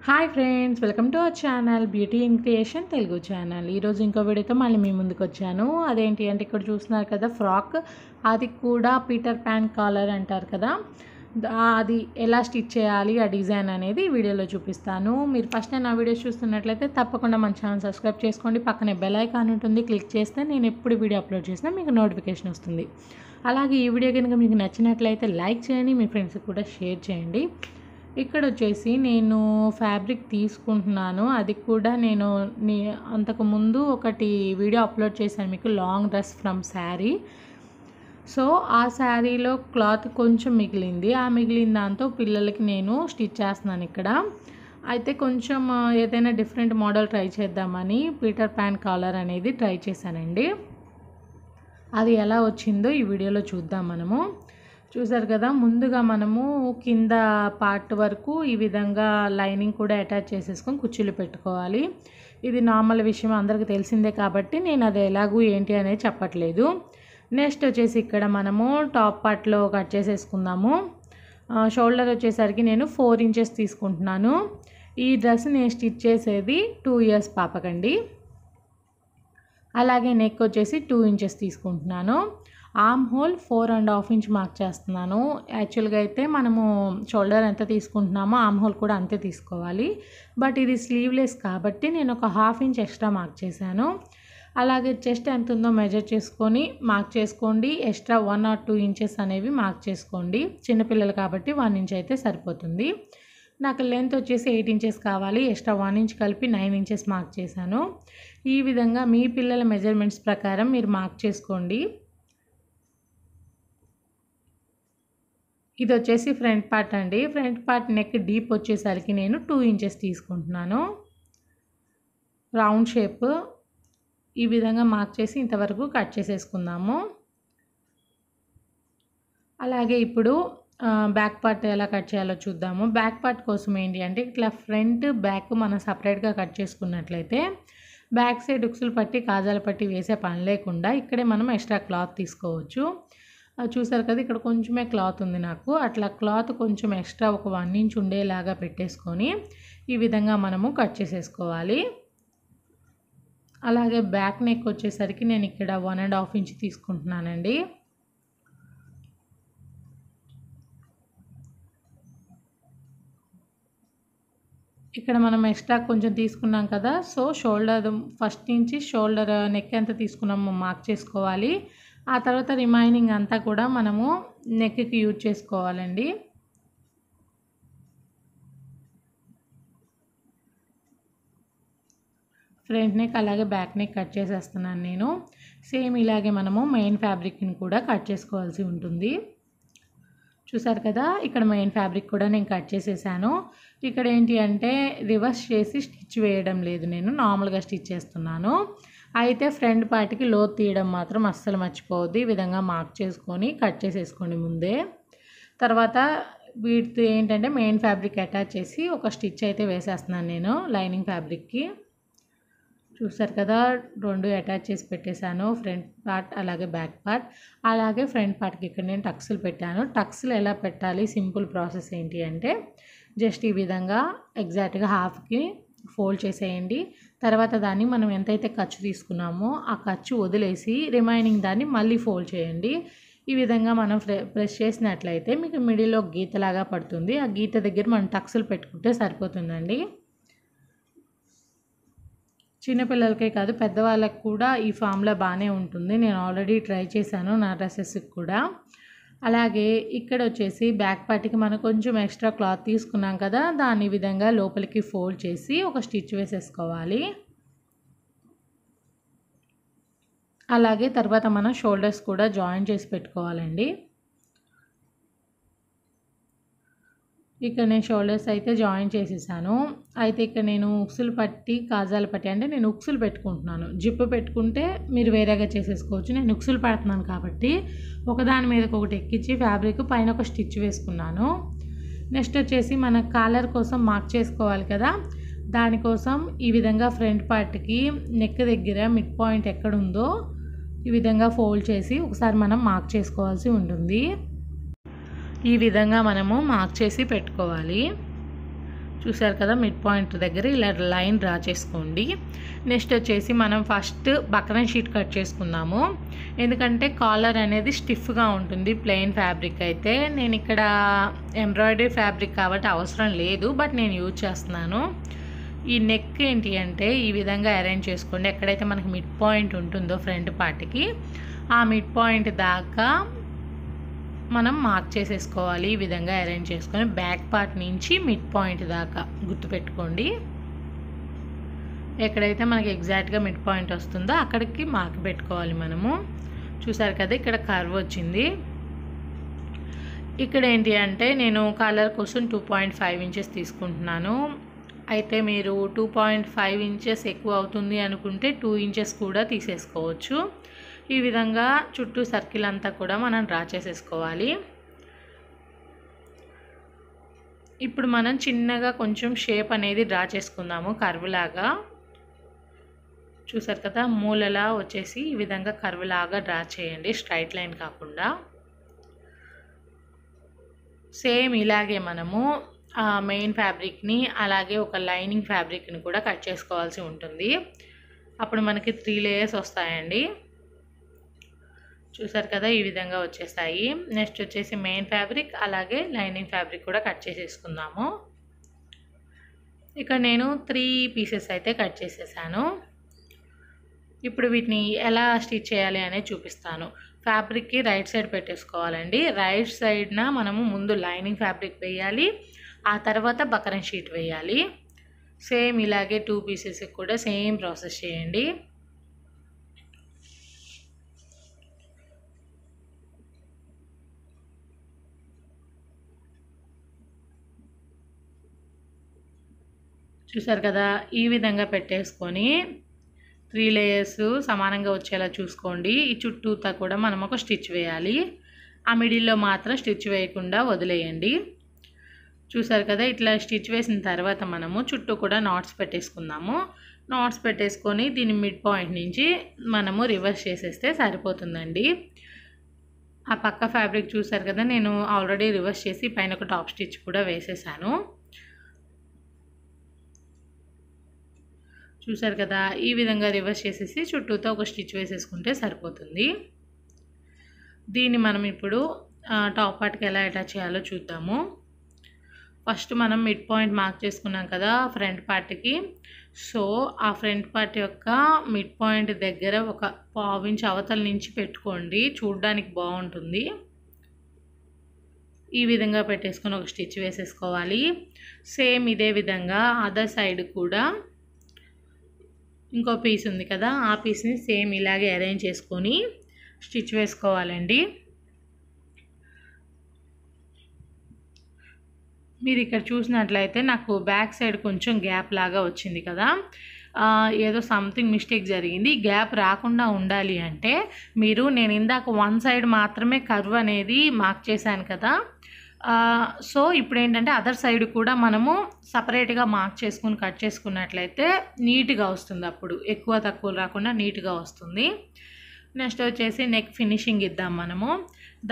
Hi friends, welcome to our channel beauty in creation Telugu channel. ఈరోజు ఇంకో వీడియోతో మళ్ళీ మీ ముందుకు వచ్చాను. అదేంటి అంటే ఇక్కడ చూస్తున్నారు కదా ఫ్రాక్, అది కూడా పీటర్ ప్యాన్ కాలర్ అంటారు కదా, అది ఎలా స్టిచ్ చేయాలి ఆ డిజైన్ అనేది ఈ వీడియోలో చూపిస్తాను. మీరు ఫస్ట్ నా వీడియోస్ చూస్తున్నట్లయితే తప్పకుండా మన ఛానల్ సబ్స్క్రైబ్ చేసుకోండి. పక్కనే బెల్ ఐకాన్ ఉంటుంది, క్లిక్ చేస్తే నేను ఎప్పుడు వీడియో అప్లోడ్ చేసినా మీకు నోటిఫికేషన్ వస్తుంది. అలాగే ఈ వీడియో కనుక మీకు నచ్చినట్లయితే లైక్ చేయండి, మీ ఫ్రెండ్స్కి కూడా షేర్ చేయండి. ఇక్కడ వచ్చేసి నేను ఫ్యాబ్రిక్ తీసుకుంటున్నాను. అది కూడా నేను అంతకుముందు ఒకటి వీడియో అప్లోడ్ చేశాను మీకు, long dress from sari. So ఆ శారీలో క్లాత్ కొంచెం మిగిలింది. ఆ మిగిలిన దాంతో పిల్లలకి నేను స్టిచ్ చేస్తున్నాను ఇక్కడ. అయితే కొంచెం ఏదైనా డిఫరెంట్ మోడల్ ట్రై చేద్దామని పీటర్ ప్యాన్ కాలర్ అనేది ట్రై చేశానండి. అది ఎలా వచ్చిందో ఈ వీడియోలో చూద్దాం మనము. చూసారు కదా, ముందుగా మనము కింద పార్ట్ వరకు ఈ విధంగా లైనింగ్ కూడా అటాచ్ చేసేసుకొని కుచ్చులు పెట్టుకోవాలి. ఇది నార్మల్ విషయం, అందరికీ తెలిసిందే కాబట్టి నేను అది ఎలాగూ ఏంటి అనేది చెప్పట్లేదు. నెక్స్ట్ వచ్చేసి ఇక్కడ మనము టాప్ పార్ట్లో కట్ చేసేసుకుందాము. షోల్డర్ వచ్చేసరికి నేను 4 ఇంచెస్ తీసుకుంటున్నాను. ఈ డ్రెస్ నేను స్టిచ్ చేసేది 2 ఇయర్స్ పాపకండి. అలాగే నెక్ వచ్చేసి 2 ఇంచెస్ తీసుకుంటున్నాను. ఆర్మ్ హోల్ 4.5 ఇంచ్ మార్క్ చేస్తున్నాను. యాక్చువల్గా అయితే మనము షోల్డర్ ఎంత తీసుకుంటున్నామో ఆర్మ్ హోల్ కూడా అంతే తీసుకోవాలి. బట్ ఇది స్లీవ్లెస్ కాబట్టి నేను ఒక 1/2 ఇంచ్ ఎక్స్ట్రా మార్క్ చేశాను. అలాగే చెస్ట్ ఎంత ఉందో మెజర్ చేసుకొని మార్క్ చేసుకోండి. ఎక్స్ట్రా 1 or 2 ఇంచెస్ అనేవి మార్క్ చేసుకోండి. చిన్నపిల్లలు కాబట్టి 1 ఇంచ్ అయితే సరిపోతుంది. నాకు లెంత్ వచ్చేసి 8 ఇంచెస్ కావాలి. ఎక్స్ట్రా 1 ఇంచ్ కలిపి 9 ఇంచెస్ మార్క్ చేశాను. ఈ విధంగా మీ పిల్లల మెజర్మెంట్స్ ప్రకారం మీరు మార్క్ చేసుకోండి. ఇది వచ్చేసి ఫ్రంట్ పార్ట్ అండి. ఫ్రంట్ పార్ట్ నెక్ డీప్ వచ్చేసరికి నేను 2 ఇంచెస్ తీసుకుంటున్నాను. రౌండ్ షేప్ ఈ విధంగా మార్క్ చేసి ఇంతవరకు కట్ చేసేసుకుందాము. అలాగే ఇప్పుడు బ్యాక్ పార్ట్ ఎలా కట్ చేయాలో చూద్దాము. బ్యాక్ పార్ట్ కోసం ఏంటి అంటే ఇట్లా ఫ్రంట్ బ్యాక్ మనం సపరేట్గా కట్ చేసుకున్నట్లయితే బ్యాక్ సైడ్ ఉక్సులు పట్టి కాజాల పట్టి వేసే పని లేకుండా ఇక్కడే మనం ఎక్స్ట్రా క్లాత్ తీసుకోవచ్చు. చూసారు కదా, ఇక్కడ కొంచెమే క్లాత్ ఉంది నాకు. అట్లా క్లాత్ కొంచెం ఎక్స్ట్రా ఒక 1 ఇంచ్ ఉండేలాగా పెట్టేసుకొని ఈ విధంగా మనము కట్ చేసేసుకోవాలి. అలాగే బ్యాక్ నెక్ వచ్చేసరికి నేను ఇక్కడ 1.5 ఇంచ్ తీసుకుంటున్నానండి. ఇక్కడ మనం ఎక్స్ట్రా కొంచెం తీసుకున్నాం కదా, సో షోల్డర్ ఫస్ట్ నుంచి షోల్డర్ నెక్ ఎంత తీసుకున్నామో మార్క్ చేసుకోవాలి. ఆ తర్వాత రిమైనింగ్ అంతా కూడా మనము నెక్కి యూజ్ చేసుకోవాలండి. ఫ్రంట్ నెక్ అలాగే బ్యాక్ నెక్ కట్ చేసేస్తున్నాను నేను. సేమ్ ఇలాగే మనము మెయిన్ ఫ్యాబ్రిక్ని కూడా కట్ చేసుకోవాల్సి ఉంటుంది. చూసారు కదా, ఇక్కడ మెయిన్ ఫ్యాబ్రిక్ కూడా నేను కట్ చేసేసాను. ఇక్కడ ఏంటి అంటే రివర్స్ చేసి స్టిచ్ వేయడం లేదు, నేను నార్మల్గా స్టిచ్ చేస్తున్నాను. అయితే ఫ్రంట్ పార్ట్కి లోతు తీయడం మాత్రం అస్సలు మర్చిపోవద్దు. ఈ విధంగా మార్క్ చేసుకొని కట్ చేసేసుకోండి ముందే. తర్వాత వీటితో ఏంటంటే మెయిన్ ఫ్యాబ్రిక్ అటాచ్ చేసి ఒక స్టిచ్ అయితే వేసేస్తున్నాను నేను లైనింగ్ ఫ్యాబ్రిక్కి. చూసారు కదా, 2 అటాచ్ చేసి పెట్టేశాను, ఫ్రంట్ పార్ట్ అలాగే బ్యాక్ పార్ట్. అలాగే ఫ్రంట్ పార్ట్కి ఇక్కడ నేను టక్స్లు పెట్టాను. టక్స్లు ఎలా పెట్టాలి, సింపుల్ ప్రాసెస్ ఏంటి అంటే జస్ట్ ఈ విధంగా ఎగ్జాక్ట్గా హాఫ్కి ఫోల్డ్ చేసేయండి. తర్వాత దాన్ని మనం ఎంతైతే ఖర్చు తీసుకున్నామో ఆ ఖర్చు వదిలేసి రిమైనింగ్ దాన్ని మళ్ళీ ఫోల్డ్ చేయండి. ఈ విధంగా మనం ప్రెస్ చేసినట్లయితే మీకు మిడిల్లో గీతలాగా పడుతుంది. ఆ గీత దగ్గర మనం టక్స్లు పెట్టుకుంటే సరిపోతుందండి. చిన్నపిల్లలకే కాదు పెద్దవాళ్ళకి కూడా ఈ ఫామ్లో బాగానే ఉంటుంది. నేను ఆల్రెడీ ట్రై చేశాను నా డ్రెస్సెస్కి కూడా. అలాగే ఇక్కడ వచ్చేసి బ్యాక్ పార్ట్కి మనం కొంచెం ఎక్స్ట్రా క్లాత్ తీసుకున్నాం కదా, దాన్ని ఈ విధంగా లోపలికి ఫోల్డ్ చేసి ఒక స్టిచ్ వేసేసుకోవాలి. అలాగే తర్వాత మనం షోల్డర్స్ కూడా జాయిన్ చేసి పెట్టుకోవాలండి. ఇక్కడ నేను షోల్డర్స్ అయితే జాయిన్ చేసేసాను. అయితే ఇక్కడ నేను ఉక్సులు పట్టి కాజాల పట్టి అంటే నేను ఉక్సులు పెట్టుకుంటున్నాను. జిప్పు పెట్టుకుంటే మీరు వేరేగా చేసేసుకోవచ్చు. నేను ఉక్సులు పెడుతున్నాను కాబట్టి ఒకదాని మీదకి ఒకటి ఎక్కించి ఫ్యాబ్రిక్ పైన ఒక స్టిచ్ వేసుకున్నాను. నెక్స్ట్ వచ్చేసి మన కాలర్ కోసం మార్క్ చేసుకోవాలి కదా, దానికోసం ఈ విధంగా ఫ్రంట్ పార్ట్కి నెక్ దగ్గర మిడ్ పాయింట్ ఎక్కడుందో ఈ విధంగా ఫోల్డ్ చేసి ఒకసారి మనం మార్క్ చేసుకోవాల్సి ఉంటుంది. ఈ విధంగా మనము మార్క్ చేసి పెట్టుకోవాలి. చూసారు కదా, మిడ్ పాయింట్ దగ్గర ఇలా లైన్ డ్రా చేసుకోండి. నెక్స్ట్ వచ్చేసి మనం ఫస్ట్ బక్రన్ షీట్ కట్ చేసుకుందాము. ఎందుకంటే కాలర్ అనేది స్టిఫ్గా ఉంటుంది ప్లెయిన్ ఫ్యాబ్రిక్ అయితే. నేను ఇక్కడ ఎంబ్రాయిడరీ ఫ్యాబ్రిక్ కాబట్టి అవసరం లేదు, బట్ నేను యూజ్ చేస్తున్నాను. ఈ నెక్ ఏంటి అంటే ఈ విధంగా అరేంజ్ చేసుకోండి. ఎక్కడైతే మనకి మిడ్ పాయింట్ ఉంటుందో ఫ్రంట్ పార్ట్కి, ఆ మిడ్ పాయింట్ దాకా మనం మార్క్ చేసేసుకోవాలి. ఈ విధంగా అరేంజ్ చేసుకొని బ్యాక్ పార్ట్ నుంచి మిడ్ పాయింట్ దాకా గుర్తుపెట్టుకోండి. ఎక్కడైతే మనకి ఎగ్జాక్ట్గా మిడ్ పాయింట్ వస్తుందో అక్కడికి మార్క్ పెట్టుకోవాలి మనము. చూసారు కదా, ఇక్కడ కర్వ్ వచ్చింది. ఇక్కడ ఏంటి అంటే నేను కాలర్ కోసం 2.5 ఇంచెస్ తీసుకుంటున్నాను. అయితే మీరు 2.5 ఇంచెస్ ఎక్కువ అవుతుంది అనుకుంటే 2 ఇంచెస్ కూడా తీసేసుకోవచ్చు. ఈ విధంగా చుట్టూ సర్కిల్ అంతా కూడా మనం డ్రా చేసేసుకోవాలి. ఇప్పుడు మనం చిన్నగా కొంచెం షేప్ అనేది డ్రా చేసుకుందాము కర్వ్ లాగా. చూసారు కదా, మూలలా వచ్చేసి ఈ విధంగా కర్వ్ లాగా డ్రా చేయండి, స్ట్రైట్ లైన్ కాకుండా. సేమ్ ఇలాగే మనము మెయిన్ ఫ్యాబ్రిక్ని అలాగే ఒక లైనింగ్ ఫ్యాబ్రిక్ని కూడా కట్ చేసుకోవాల్సి ఉంటుంది. అప్పుడు మనకి 3 లేయర్స్ వస్తాయండి. చూసారు కదా, ఈ విధంగా వచ్చేస్తాయి. నెక్స్ట్ వచ్చేసి మెయిన్ ఫ్యాబ్రిక్ అలాగే లైనింగ్ ఫ్యాబ్రిక్ కూడా కట్ చేసేసుకుందాము. ఇక్కడ నేను 3 పీసెస్ అయితే కట్ చేసేసాను. ఇప్పుడు వీటిని ఎలా స్టిచ్ చేయాలి అనేది చూపిస్తాను. ఫ్యాబ్రిక్కి రైట్ సైడ్ పెట్టేసుకోవాలండి. రైట్ సైడ్న మనము ముందు లైనింగ్ ఫ్యాబ్రిక్ వేయాలి, ఆ తర్వాత బక్రన్ షీట్ వేయాలి. సేమ్ ఇలాగే 2 పీసెస్కి కూడా సేమ్ ప్రాసెస్ చేయండి. చూసారు కదా, ఈ విధంగా పెట్టేసుకొని 3 లేయర్స్ సమానంగా వచ్చేలా చూసుకోండి. ఈ చుట్టూతా కూడా మనం ఒక స్టిచ్ వేయాలి. ఆ మిడిల్లో మాత్రం స్టిచ్ వేయకుండా వదిలేయండి. చూసారు కదా, ఇట్లా స్టిచ్ వేసిన తర్వాత మనము చుట్టూ కూడా నాట్స్ పెట్టేసుకుందాము. నాట్స్ పెట్టేసుకొని దీని మిడ్ పాయింట్ నుంచి మనము రివర్స్ చేసేస్తే సరిపోతుందండి. ఆ పక్క ఫ్యాబ్రిక్ చూసారు కదా, నేను ఆల్రెడీ రివర్స్ చేసి పైన ఒక టాప్ స్టిచ్ కూడా వేసేసాను. చూసారు కదా, ఈ విధంగా రివర్స్ చేసేసి చుట్టూతో ఒక స్టిచ్ వేసేసుకుంటే సరిపోతుంది. దీన్ని మనం ఇప్పుడు టాప్ పార్ట్కి ఎలా అటాచ్ చేయాలో చూద్దాము. ఫస్ట్ మనం మిడ్ పాయింట్ మార్క్ చేసుకున్నాం కదా ఫ్రంట్ పార్ట్కి. సో ఆ ఫ్రంట్ పార్ట్ యొక్క మిడ్ పాయింట్ దగ్గర ఒక 1/2 ఇంచ్ అవతల నుంచి పెట్టుకోండి, చూడడానికి బాగుంటుంది. ఈ విధంగా పెట్టేసుకొని ఒక స్టిచ్ వేసేసుకోవాలి. సేమ్ ఇదే విధంగా అదర్ సైడ్ కూడా ఇంకో పీస్ ఉంది కదా, ఆ పీస్ని సేమ్ ఇలాగే అరేంజ్ చేసుకొని స్టిచ్ వేసుకోవాలండి. మీరు ఇక్కడ చూసినట్లయితే నాకు బ్యాక్ సైడ్ కొంచెం గ్యాప్ లాగా వచ్చింది కదా, ఏదో సంథింగ్ మిస్టేక్ జరిగింది. గ్యాప్ రాకుండా ఉండాలి అంటే నేను ఇందాక 1 సైడ్ మాత్రమే కర్వ్ అనేది మార్క్ చేశాను కదా, సో ఇప్పుడు ఏంటంటే అదర్ సైడ్ కూడా మనము సపరేట్గా మార్క్ చేసుకుని కట్ చేసుకున్నట్లయితే నీట్గా వస్తుంది. అప్పుడు ఎక్కువ తక్కువ రాకుండా నీట్గా వస్తుంది. నెక్స్ట్ వచ్చేసి నెక్ ఫినిషింగ్ ఇద్దాం మనము.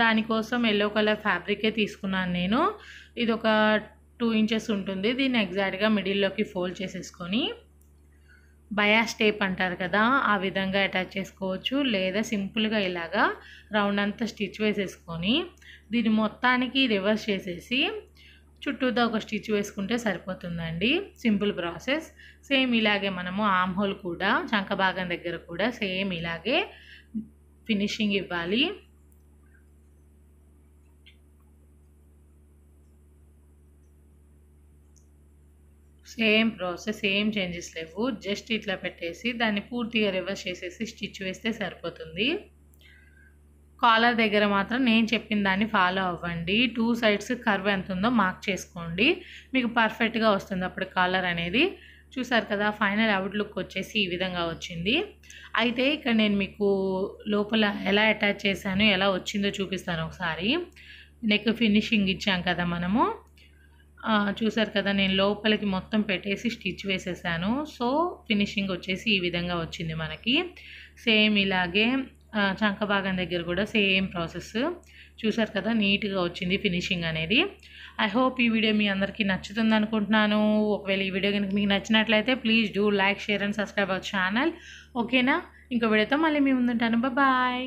దానికోసం ఎల్లో కలర్ ఫ్యాబ్రికే తీసుకున్నాను నేను. ఇది ఒక 2 ఇంచెస్ ఉంటుంది. దీన్ని ఎగ్జాక్ట్గా మిడిల్లోకి ఫోల్డ్ చేసేసుకొని బయాస్ టేప్ అంటారు కదా, ఆ విధంగా అటాచ్ చేసుకోవచ్చు. లేదా సింపుల్గా ఇలాగా రౌండ్ అంతా స్టిచ్ వేసేసుకొని దీన్ని మొత్తానికి రివర్స్ చేసేసి చుట్టూతో ఒక స్టిచ్ వేసుకుంటే సరిపోతుందండి. Simple process. సేమ్ ఇలాగే మనము ఆర్మ్ హోల్ కూడా చంక భాగం దగ్గర కూడా సేమ్ ఇలాగే ఫినిషింగ్ ఇవ్వాలి. సేమ్ ప్రాసెస్, ఏం చేంజెస్ లేవు. జస్ట్ ఇట్లా పెట్టేసి దాన్ని పూర్తిగా రివర్స్ చేసేసి స్టిచ్ వేస్తే సరిపోతుంది. కాలర్ దగ్గర మాత్రం నేను చెప్పిన దాన్ని ఫాలో అవ్వండి. 2 సైడ్స్ కర్వ్ ఎంత ఉందో మార్క్ చేసుకోండి, మీకు పర్ఫెక్ట్గా వస్తుంది అప్పుడు కాలర్ అనేది. చూసారు కదా, ఫైనల్ అవుట్లుక్ వచ్చేసి ఈ విధంగా వచ్చింది. అయితే ఇక్కడ నేను మీకు లోపల ఎలా అటాచ్ చేశాను, ఎలా వచ్చిందో చూపిస్తాను ఒకసారి. నెక్ ఫినిషింగ్ ఇచ్చాం కదా మనము, చూసారు కదా, నేను లోపలికి మొత్తం పెట్టేసి స్టిచ్ వేసేసాను. సో ఫినిషింగ్ వచ్చేసి ఈ విధంగా వచ్చింది మనకి. సేమ్ ఇలాగే చంక భాగం దగ్గర కూడా సేమ్ ప్రాసెస్. చూసారు కదా, నీట్గా వచ్చింది ఫినిషింగ్ అనేది. ఐ హోప్ ఈ వీడియో మీ అందరికీ నచ్చుతుంది అనుకుంటున్నాను. ఒకవేళ ఈ వీడియో కనుక మీకు నచ్చినట్లయితే please do like, share and subscribe our channel. ఓకేనా? ఇంకో వీడియోతో మళ్ళీ మీ ముందుంటాను. బాయ్.